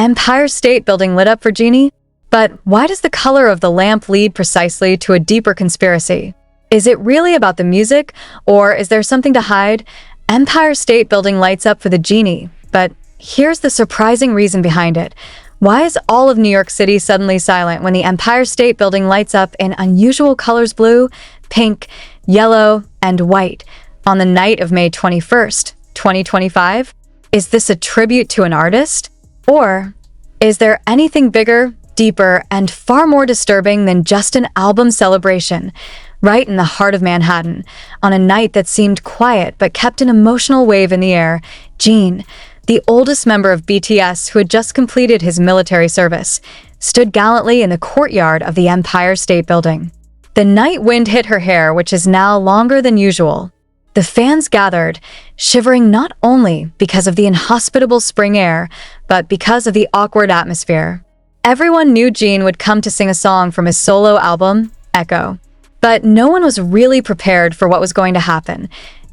Empire State Building lit up for Genie? But why does the color of the lamp lead precisely to a deeper conspiracy? Is it really about the music, or is there something to hide? Empire State Building lights up for the Genie, but here's the surprising reason behind it. Why is all of New York City suddenly silent when the Empire State Building lights up in unusual colors blue, pink, yellow, and white on the night of May 21st, 2025? Is this a tribute to an artist? Or is there anything bigger, deeper, and far more disturbing than just an album celebration, right in the heart of Manhattan, on a night that seemed quiet but kept an emotional wave in the air? Jin, the oldest member of BTS who had just completed his military service, stood gallantly in the courtyard of the Empire State Building. The night wind hit her hair, which is now longer than usual. The fans gathered, shivering not only because of the inhospitable spring air, but because of the awkward atmosphere. Everyone knew Jin would come to sing a song from his solo album, Echo. But no one was really prepared for what was going to happen.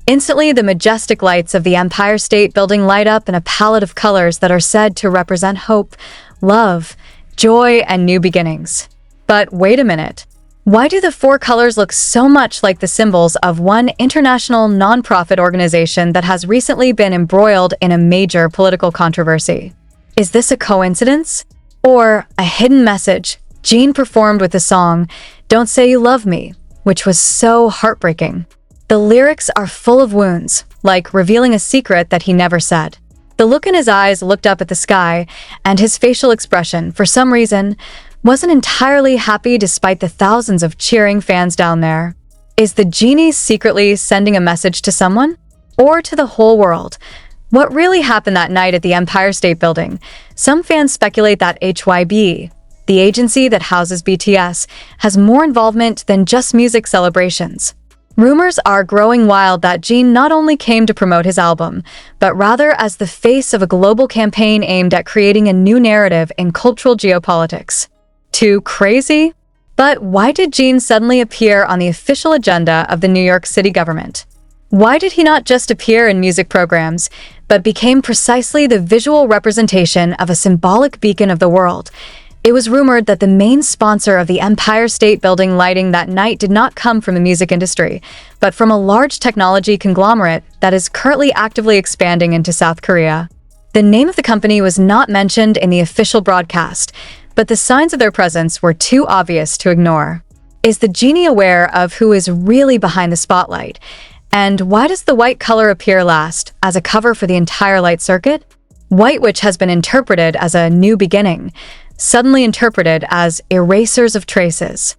Instantly, the majestic lights of the Empire State Building light up in a palette of colors that are said to represent hope, love, joy, and new beginnings. But wait a minute. Why do the four colors look so much like the symbols of one international nonprofit organization that has recently been embroiled in a major political controversy? Is this a coincidence? Or a hidden message? Jin performed with the song, "Don't Say You Love Me," which was so heartbreaking. The lyrics are full of wounds, like revealing a secret that he never said. The look in his eyes looked up at the sky, and his facial expression, for some reason, wasn't entirely happy despite the thousands of cheering fans down there. Is the genie secretly sending a message to someone? Or to the whole world? What really happened that night at the Empire State Building? Some fans speculate that HYB, the agency that houses BTS, has more involvement than just music celebrations. Rumors are growing wild that Jin not only came to promote his album, but rather as the face of a global campaign aimed at creating a new narrative in cultural geopolitics. Too crazy? But why did Jin suddenly appear on the official agenda of the New York City government? Why did he not just appear in music programs, but became precisely the visual representation of a symbolic beacon of the world? It was rumored that the main sponsor of the Empire State Building lighting that night did not come from the music industry, but from a large technology conglomerate that is currently actively expanding into South Korea. The name of the company was not mentioned in the official broadcast, but the signs of their presence were too obvious to ignore. Is the genie aware of who is really behind the spotlight? And why does the white color appear last, as a cover for the entire light circuit? White, which has been interpreted as a new beginning, suddenly interpreted as erasers of traces.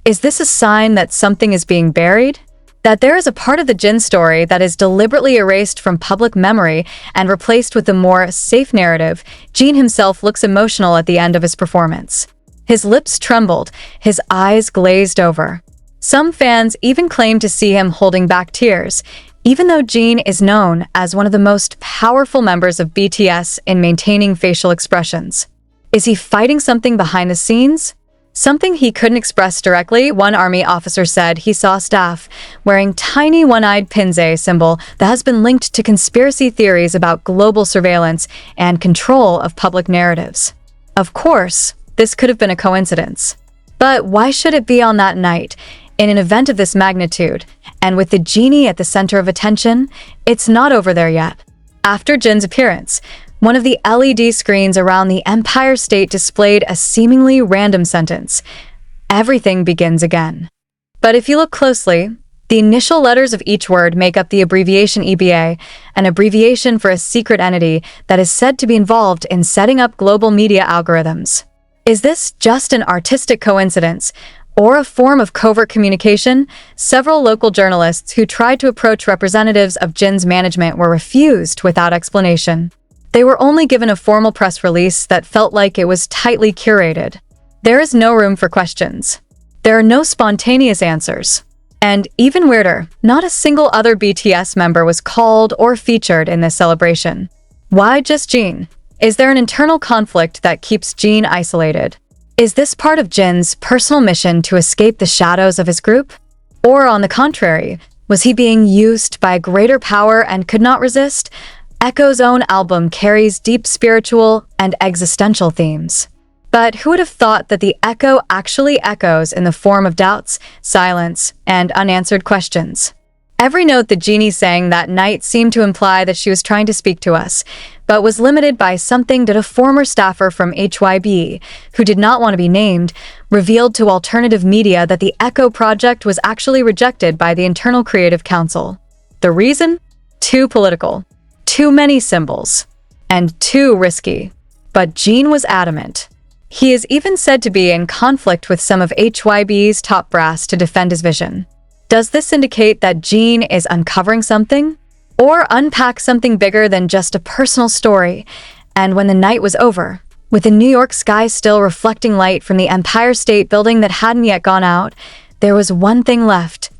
Is this a sign that something is being buried? That there is a part of the Jin story that is deliberately erased from public memory and replaced with a more safe narrative? Jin himself looks emotional at the end of his performance. His lips trembled, his eyes glazed over. Some fans even claim to see him holding back tears, even though Jin is known as one of the most powerful members of BTS in maintaining facial expressions. Is he fighting something behind the scenes? Something he couldn't express directly? One army officer said he saw staff wearing tiny one-eyed pinze symbol that has been linked to conspiracy theories about global surveillance and control of public narratives. Of course, this could have been a coincidence. But why should it be on that night? In an event of this magnitude, and with the genie at the center of attention, it's not over there yet. After Jin's appearance, one of the LED screens around the Empire State displayed a seemingly random sentence: "Everything begins again." But if you look closely, the initial letters of each word make up the abbreviation EBA, an abbreviation for a secret entity that is said to be involved in setting up global media algorithms. Is this just an artistic coincidence, or a form of covert communication? Several local journalists who tried to approach representatives of Jin's management were refused without explanation. They were only given a formal press release that felt like it was tightly curated. There is no room for questions. There are no spontaneous answers. And even weirder, not a single other BTS member was called or featured in this celebration. Why just Jin? Is there an internal conflict that keeps Jin isolated? Is this part of Jin's personal mission to escape the shadows of his group? Or on the contrary, was he being used by greater power and could not resist? Echo's own album carries deep spiritual and existential themes. But who would have thought that the echo actually echoes in the form of doubts, silence, and unanswered questions? Every note that Jeannie sang that night seemed to imply that she was trying to speak to us, but was limited by something that a former staffer from HYB, who did not want to be named, revealed to alternative media that the Echo project was actually rejected by the Internal Creative Council. The reason? Too political, too many symbols, and too risky. But Jin was adamant. He is even said to be in conflict with some of HYB's top brass to defend his vision. Does this indicate that Jin is uncovering something? Or unpack something bigger than just a personal story? And when the night was over, with the New York sky still reflecting light from the Empire State Building that hadn't yet gone out, there was one thing left: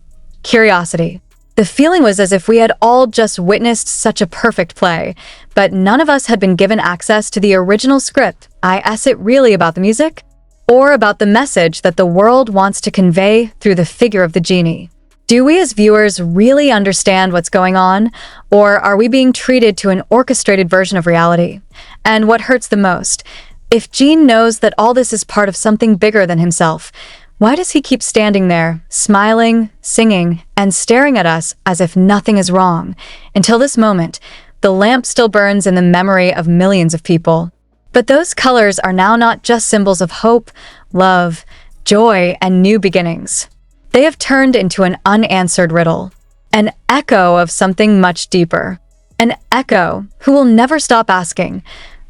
curiosity. The feeling was as if we had all just witnessed such a perfect play, but none of us had been given access to the original script. Is it really about the music? Or about the message that the world wants to convey through the figure of the genie? Do we as viewers really understand what's going on, or are we being treated to an orchestrated version of reality? And what hurts the most? If Jin knows that all this is part of something bigger than himself, why does he keep standing there, smiling, singing, and staring at us as if nothing is wrong? Until this moment, the lamp still burns in the memory of millions of people. But those colors are now not just symbols of hope, love, joy, and new beginnings. They have turned into an unanswered riddle, an echo of something much deeper. An echo who will never stop asking,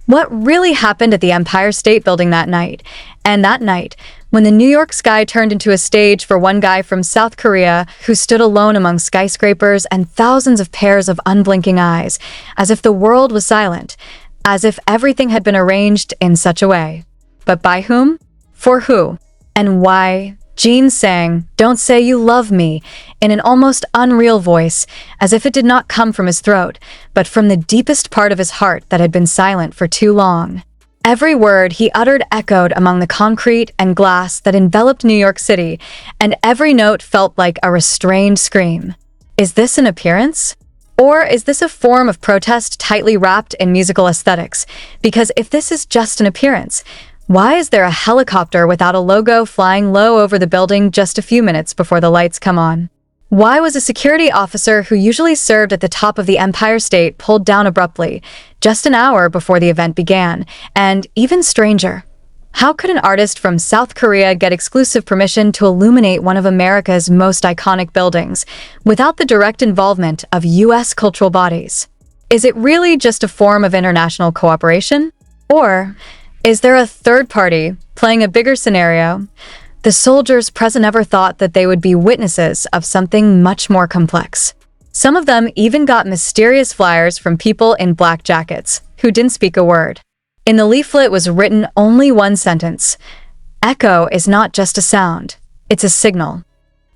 what really happened at the Empire State Building that night? And that night, when the New York sky turned into a stage for one guy from South Korea who stood alone among skyscrapers and thousands of pairs of unblinking eyes, as if the world was silent, as if everything had been arranged in such a way. But by whom? For who? And why? Jin sang, "Don't Say You Love Me," in an almost unreal voice, as if it did not come from his throat, but from the deepest part of his heart that had been silent for too long. Every word he uttered echoed among the concrete and glass that enveloped New York City, and every note felt like a restrained scream. Is this an appearance? Or is this a form of protest tightly wrapped in musical aesthetics? Because if this is just an appearance, why is there a helicopter without a logo flying low over the building just a few minutes before the lights come on? Why was a security officer who usually served at the top of the Empire State pulled down abruptly, just an hour before the event began? And even stranger, how could an artist from South Korea get exclusive permission to illuminate one of America's most iconic buildings without the direct involvement of U.S. cultural bodies? Is it really just a form of international cooperation? Or is there a third party playing a bigger scenario? The soldiers present never thought that they would be witnesses of something much more complex. Some of them even got mysterious flyers from people in black jackets who didn't speak a word. In the leaflet was written only one sentence: "Echo is not just a sound, it's a signal."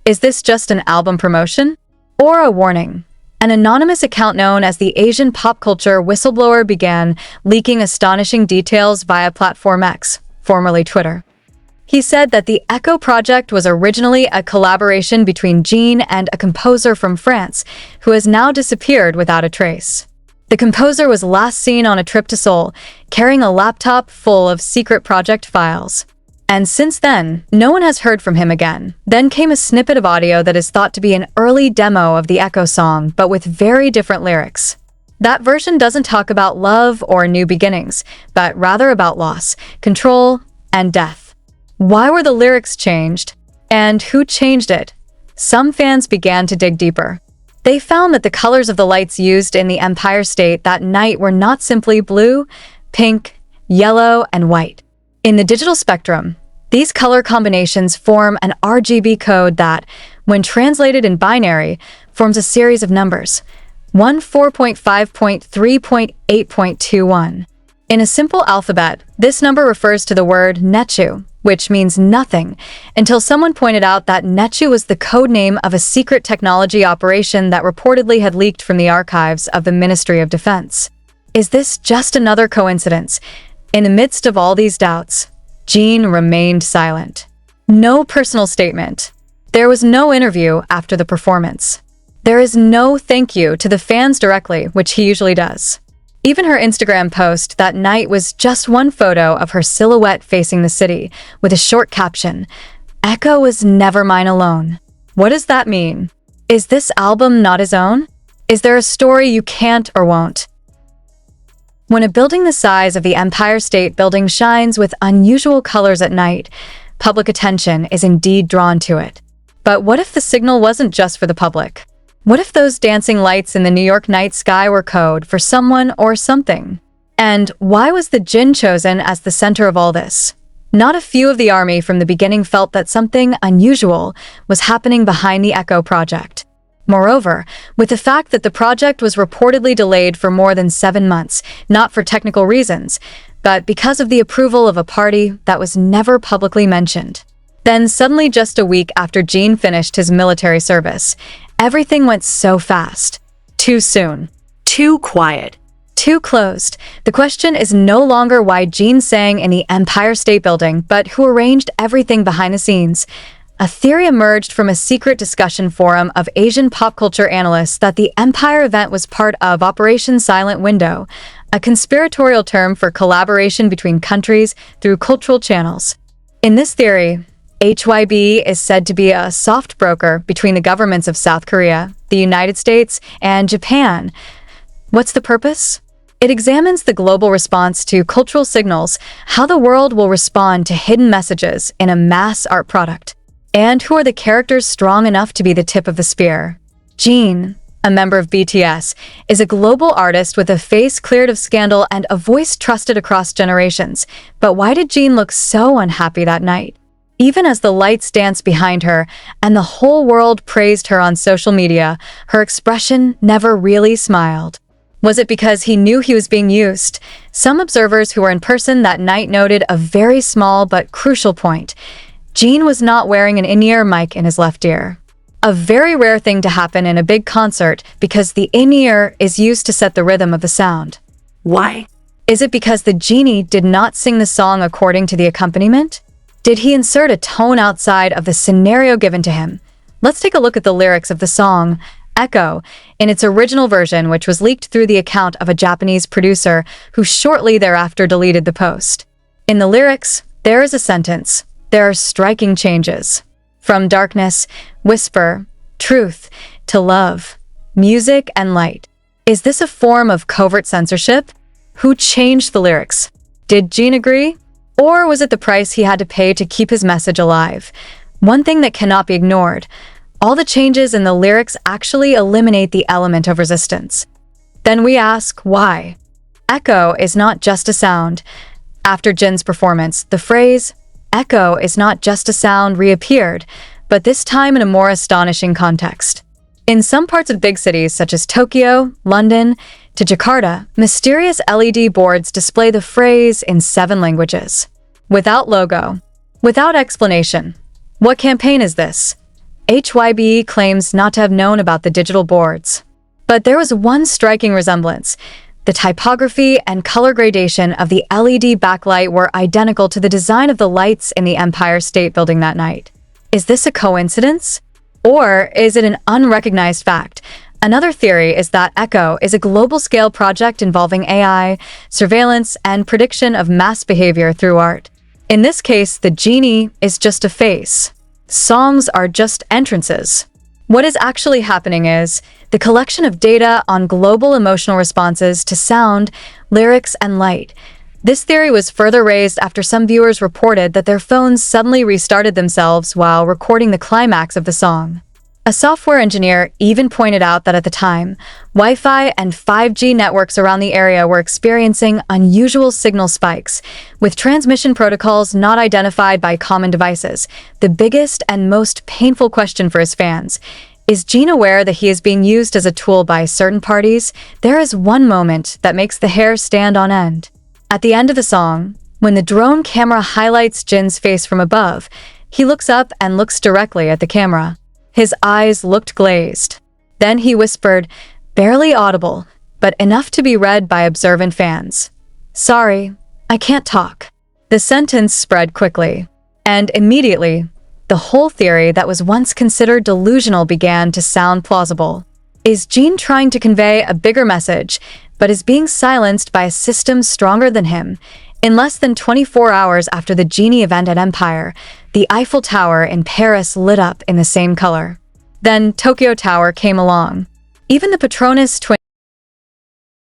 Is this just an album promotion? Or a warning? An anonymous account known as the Asian Pop Culture Whistleblower began leaking astonishing details via Platform X, formerly Twitter. He said that the Echo project was originally a collaboration between Jin and a composer from France, who has now disappeared without a trace. The composer was last seen on a trip to Seoul, carrying a laptop full of secret project files. And since then, no one has heard from him again. Then came a snippet of audio that is thought to be an early demo of the Echo song, but with very different lyrics. That version doesn't talk about love or new beginnings, but rather about loss, control, and death. Why were the lyrics changed? And who changed it? Some fans began to dig deeper. They found that the colors of the lights used in the Empire State that night were not simply blue, pink, yellow, and white. In the digital spectrum, these color combinations form an RGB code that, when translated in binary, forms a series of numbers: 14.5.3.8.21. In a simple alphabet, this number refers to the word nechu, which means nothing, until someone pointed out that nechu was the code name of a secret technology operation that reportedly had leaked from the archives of the Ministry of Defense. Is this just another coincidence? In the midst of all these doubts, Jin remained silent. No personal statement. There was no interview after the performance. There is no thank you to the fans directly, which he usually does. Even her Instagram post that night was just one photo of her silhouette facing the city, with a short caption, "Echo was never mine alone." What does that mean? Is this album not his own? Is there a story you can't or won't? When a building the size of the Empire State Building shines with unusual colors at night, public attention is indeed drawn to it. But what if the signal wasn't just for the public? What if those dancing lights in the New York night sky were code for someone or something? And why was the Jin chosen as the center of all this? Not a few of the army from the beginning felt that something unusual was happening behind the Echo project. Moreover, with the fact that the project was reportedly delayed for more than 7 months, not for technical reasons, but because of the approval of a party that was never publicly mentioned. Then suddenly, just a week after Jin finished his military service, everything went so fast. Too soon. Too quiet. Too closed. The question is no longer why Jin sang in the Empire State Building, but who arranged everything behind the scenes. A theory emerged from a secret discussion forum of Asian pop culture analysts that the Empire event was part of Operation Silent Window, a conspiratorial term for collaboration between countries through cultural channels. In this theory, HYB is said to be a soft broker between the governments of South Korea, the United States, and Japan. What's the purpose? It examines the global response to cultural signals, how the world will respond to hidden messages in a mass art product. And who are the characters strong enough to be the tip of the spear? Jin, a member of BTS, is a global artist with a face cleared of scandal and a voice trusted across generations. But why did Jin look so unhappy that night? Even as the lights danced behind her and the whole world praised her on social media, her expression never really smiled. Was it because he knew he was being used? Some observers who were in person that night noted a very small but crucial point. Jin was not wearing an in-ear mic in his left ear. A very rare thing to happen in a big concert because the in-ear is used to set the rhythm of the sound. Why? Is it because the genie did not sing the song according to the accompaniment? Did he insert a tone outside of the scenario given to him? Let's take a look at the lyrics of the song, Echo, in its original version, which was leaked through the account of a Japanese producer who shortly thereafter deleted the post. In the lyrics, there is a sentence. There are striking changes. From darkness, whisper, truth, to love, music, and light. Is this a form of covert censorship? Who changed the lyrics? Did Jin agree? Or was it the price he had to pay to keep his message alive? One thing that cannot be ignored, all the changes in the lyrics actually eliminate the element of resistance. Then we ask, why? Echo is not just a sound. After Jin's performance, the phrase, echo is not just a sound reappeared, but this time in a more astonishing context. In some parts of big cities such as Tokyo, London, to Jakarta, mysterious LED boards display the phrase in 7 languages. Without logo, without explanation. What campaign is this? HYB claims not to have known about the digital boards. But there was one striking resemblance. The typography and color gradation of the LED backlight were identical to the design of the lights in the Empire State Building that night. Is this a coincidence? Or is it an unrecognized fact? Another theory is that Echo is a global-scale project involving AI, surveillance, and prediction of mass behavior through art. In this case, the genie is just a face. Songs are just entrances. What is actually happening is the collection of data on global emotional responses to sound, lyrics, and light. This theory was further raised after some viewers reported that their phones suddenly restarted themselves while recording the climax of the song. A software engineer even pointed out that at the time, Wi-Fi and 5G networks around the area were experiencing unusual signal spikes, with transmission protocols not identified by common devices. The biggest and most painful question for his fans: is Jin aware that he is being used as a tool by certain parties? There is one moment that makes the hair stand on end. At the end of the song, when the drone camera highlights Jin's face from above, he looks up and looks directly at the camera. His eyes looked glazed. Then he whispered, barely audible, but enough to be read by observant fans. "Sorry, I can't talk." The sentence spread quickly, and immediately, the whole theory that was once considered delusional began to sound plausible. Is Jin trying to convey a bigger message, but is being silenced by a system stronger than him? In less than 24 hours after the genie event at Empire, the Eiffel Tower in Paris lit up in the same color. Then Tokyo Tower came along. Even the Patronus twin